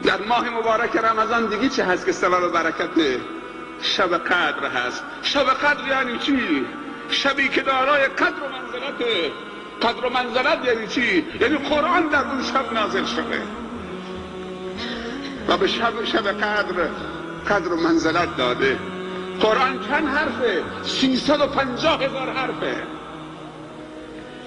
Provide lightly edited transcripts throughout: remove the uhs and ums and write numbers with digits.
در ماه مبارک رمضان دیگه چه هست که سبب برکت شب قدر هست. شب قدر یعنی چی؟ شبی که دارای قدر و منزلته. قدر و منزلت یعنی چی؟ یعنی قرآن در اون شب نازل شده و به شب قدر و منزلت داده. قرآن چند حرفه؟ 350,000 حرفه.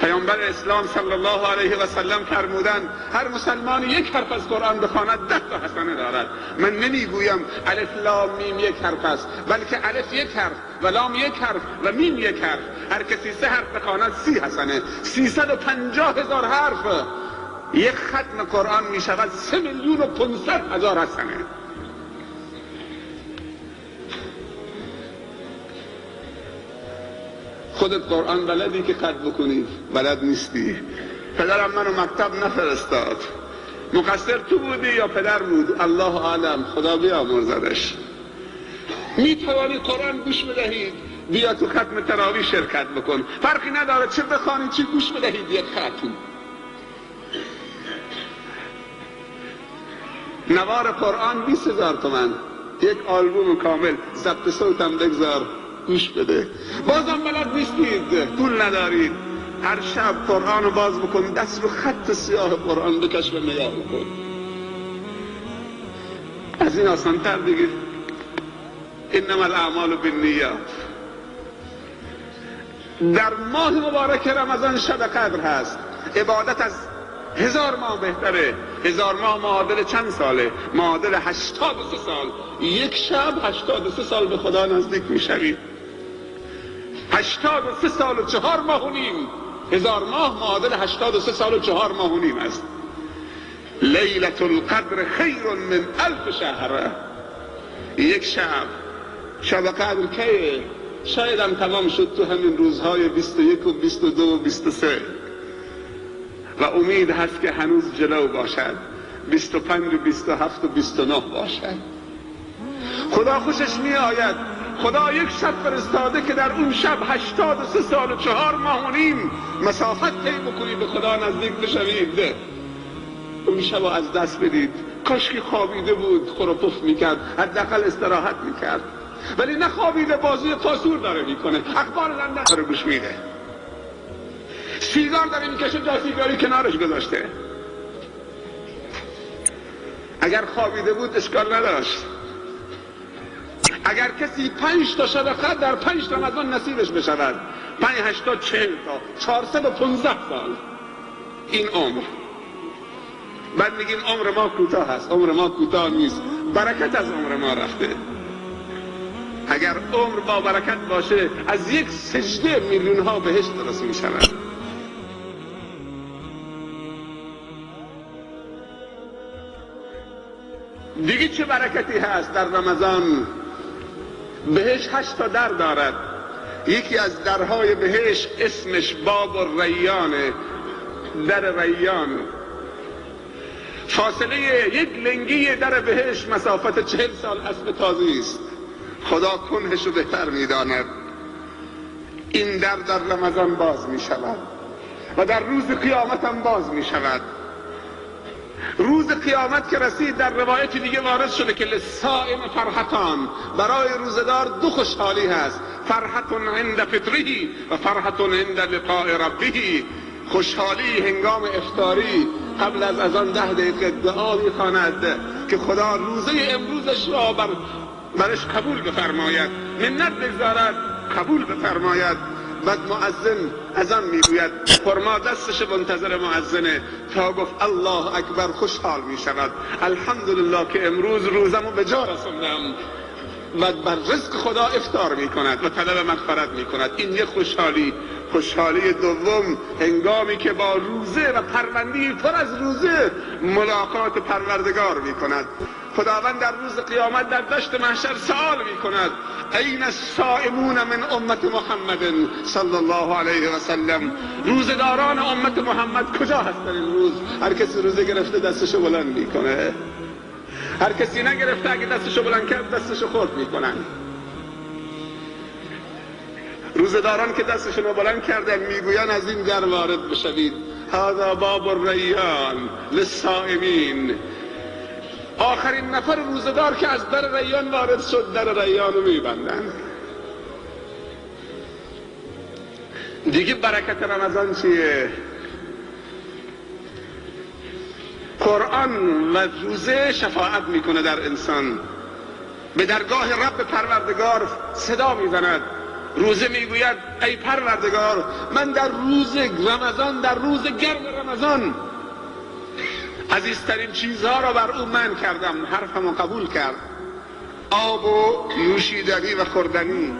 پیامبر اسلام صلی الله علیه و سلم فرمودند هر مسلمانی یک حرف از قرآن بخواند 10 تا حسنه دارد. من نمیگویم الف لام میم یک حرف است، بلکه الف یک حرف و لام یک حرف و میم یک حرف. هر کسی 3 حرف بخواند 30 حسنه. 350,000 حرف. یک ختم قرآن می شود 3,500,000 حسنه. خودت قرآن بلدی که قد بکنی؟ بلد نیستی. پدرم منو مکتب نفرستاد. مقصر تو بودی یا پدر بود؟ الله اعلم، خدا بیامرزدش. می توانی قرآن گوش بدهید، بیا تو ختم تراویح شرکت بکن. فرقی نداره چه بخوانی چه گوش بدهید. یک ختم نوار قرآن 20,000 تومان. یک آلبوم کامل. ضبط صوتم بگذار گوش بده. بازم بلد نیستید، پول ندارید. هر شب قرآن رو باز بکن، دست رو خط سیاه قرآن بکش و نگاه بکن. از این آسان تر دیگه. انما الاعمال بالنیات. در ماه مبارک رمضان شب قدر هست. عبادت از 1000 ماه بهتره. 1000 ماه معادل چند ساله؟ معادل 83 سال. یک شب 83 سال به خدا نزدیک میشوید. 83 سال و 4 ماه و نیم. 1000 ماه معادل 83 سال و 4 ماه و نیم است. لیلة القدر خیر من 1000 شهر. یک شب قدر که شاید هم تمام شد تو همین روزهای 21 و 22 و 23 و امید هست که هنوز جلو باشد. 25 و 27 و 29 باشد. خدا خوشش می آید. خدا یک شب فرستاده که در اون شب 83 سال و 4 ماه و نیم مسافت طی بکنید به خدا نزدیک بشوید. اون شب از دست بدید. کاش که خوابیده بود خور و پف میکرد، حداقل استراحت میکرد. ولی نخوابیده، بازی تاسور داره میکنه، اخبار لندن داره گوش میده، سیگار داره میکشه، جا سیگاری کنارش گذاشته. اگر خوابیده بود اشکال نداشت. اگر کسی 5 تا شب قدر در 5 رمضان نصیبش بشود، 5 8 تا 40 تا 415 سال این عمر. بعد میگیم عمر ما کوتاه است. عمر ما کوتاه نیست، برکت از عمر ما رفته. اگر عمر با برکت باشه از یک سجده میلیون ها بهشت رسول میشود. دیگه چه برکتی هست در رمضان؟ بهشت 8 تا در دارد. یکی از درهای بهشت اسمش باب الریانه، در ریان. فاصله یک لنگی در بهشت مسافت 40 سال اسب تازی است. خدا کنهش رو بهتر میداند. این در رمضان باز می شود و در روز قیامت هم باز می شود. روز قیامت که رسید در روایت دیگه وارد شده که للصائم فرحتان، برای روزدار 2 خوشحالی هست. فرحت عند فطره و فرحت عند لقاء ربه. خوشحالی هنگام افطاری قبل از اذان 10 دقیقه دعا می‌خواند که خدا روزه امروزش را برش قبول بفرماید، منت بگذارد، قبول بفرماید. بعد مؤذن اذان میگوید، خرما دستش منتظر مؤذنه تا گفت الله اکبر خوشحال میشود. الحمدلله که امروز روزمو به جا رسوندم. و بر رزق خدا افطار میکند و طلب مغفرت میکند. این یک خوشحالی. خوشحالی دوم هنگامی که با روزه و پرونده‌ای پر از روزه ملاقات پروردگار میکند. خداوند در روز قیامت در دشت محشر سوال میکند این الصائمون من امت محمد صلی الله علیه و سلم. روزداران امت محمد کجا هستن این روز؟ هر کسی روزه گرفته دستشو بلند میکنه، هر کسی نگرفته اگه دستشو بلند کرد دستشو خرد میکنن. روزداران که دستشون رو بلند کردن میگوین از این در وارد بشوید. هذا باب الریان للصائمین. آخرین نفر روزدار که از در ریان وارد شد، در ریان رو میبندن. دیگه برکت رمضان چیه؟ قرآن و روزه شفاعت میکنه در انسان، به درگاه رب پروردگار صدا میزند. روزه میگوید ای پروردگار، من در روز رمضان، در روز گرم رمضان عزیزترین چیزها را بر او من کردم، حرفمو قبول کرد، آب و نوشیدنی و خوردنی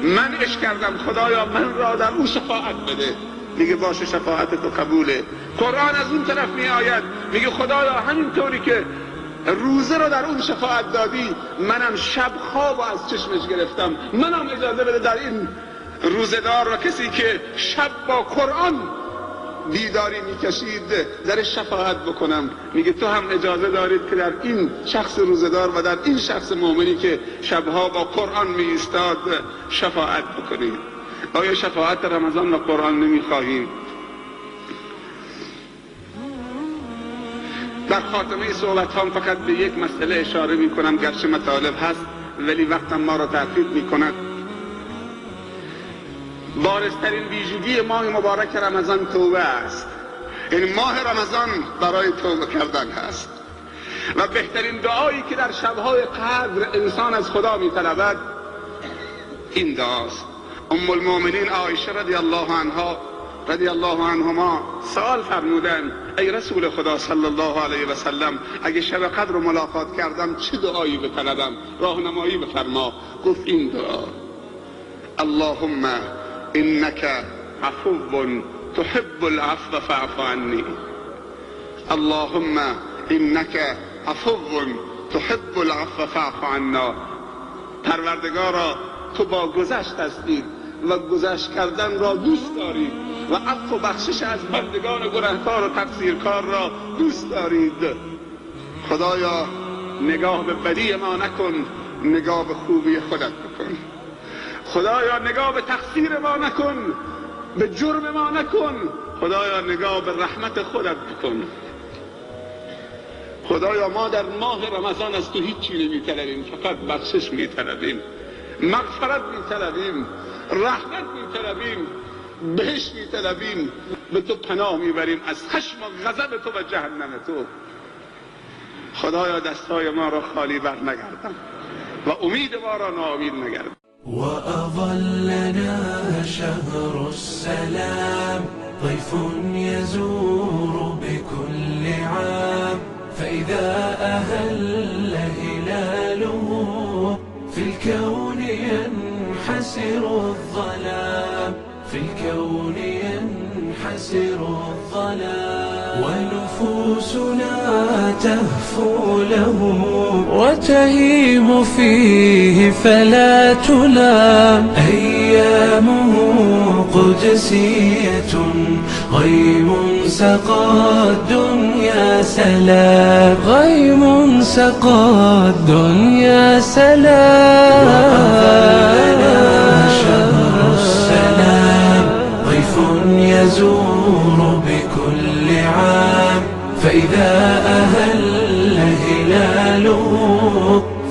منعش کردم، خدایا من را در او شفاعت بده. میگه باشه شفاعت تو قبوله. قرآن از اون طرف می آید میگه خدایا همینطوری که روزه رو در اون شفاعت دادی، منم شب خواب از چشمش گرفتم، منم اجازه بده در این روزدار و کسی که شب با قرآن بیداری میکشید در شفاعت بکنم. میگه تو هم اجازه دارید که در این شخص روزدار و در این شخص مؤمنی که شبها با قرآن می ایستاد شفاعت بکنید. آیا شفاعت رمضان و قرآن نمیخواهیم؟ در خاتمه صحبت هم فقط به یک مسئله اشاره می کنم، گرچه مطالب هست ولی وقتم ما را تأخیر می کند. بارزترین ویژگی ماه مبارک رمضان توبه است. این ماه رمضان برای توبه کردن هست و بهترین دعایی که در شبهای قدر انسان از خدا می طلبد این دعاست. ام المؤمنین عایشه رضی الله عنهما سوال فرمودن ای رسول خدا صلی الله علیه و سلم، اگه شب قدر رو ملاقات کردم چه دعایی بطلبم؟ راهنمایی بفرما. گفت این دعا: اللهم انك عفو تحب العفو فاعف عني. اللهم انك عفو تحب العفو فاعف عنا. پروردگارا تو با گذشت هستید و گذشت کردن را دوست دارید و عفو و بخشش از بندگان گنهکار و تقصیرکار را دوست دارید. خدایا نگاه به بدی ما نکن، نگاه به خوبی خودت بکن. خدایا نگاه به تقصیر ما نکن، به جرم ما نکن. خدایا نگاه به رحمت خودت بکن. خدایا ما در ماه رمضان از تو هیچی نمی‌طلبیم، فقط بخشش می‌طلبیم، مغفرت می‌طلبیم، رحمت می‌طلبیم، بهشت می‌طلبیم. به تو پناه میبریم از خشم و غضب تو و جهنم تو. خدایا دستای ما را خالی بر نگردان و امید ما را ناامید نگردان. وأظلنا شهر السلام ضيف يزور بكل عام، فإذا أهل هلاله في الكون ينحسر الظلام، في الكون ينحسر الظلام، ونفوسنا تهفو له وتهيم فيه فلا تلام. أيامه قدسية غيم سقى الدنيا سلام، غيم سقى الدنيا سلام. وأظلنا شهر السلام ضيف يزور بكل عام، فإذا أهل هلاله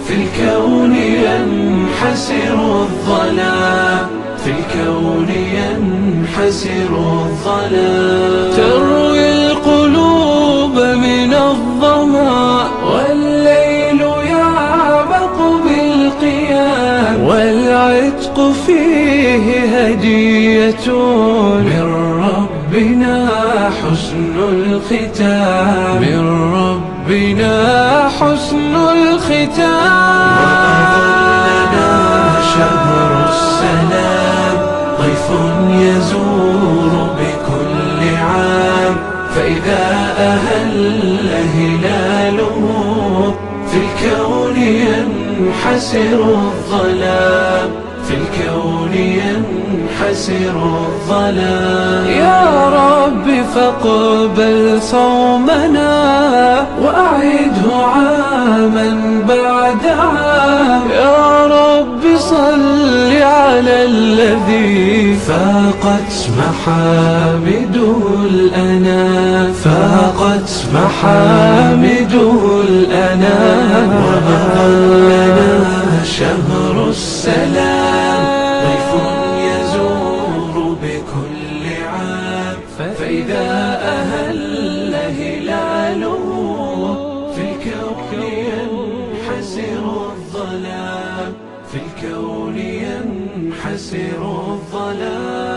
في الكون ينحسر الظلام، في الكون ينحسر الظلام. تروي القلوب من الظمأ والليل يعبق بالقيام، والعتق فيه هدية من ربنا حسن الختام، من ربنا حسن الختام. وأظلنا شهر السلام ضيف يزور بكل عام، فإذا أهل هلاله في الكون ينحسر الظلام، في الكون ينحسر الظلام. يا رب فاقبل صومنا وأعده عاما بعد عام. يا رب صل على الذي فاقت محامده الأنام، فاقت محامده الأنام. ينحسر الظلام، في الكون ينحسر الظلام.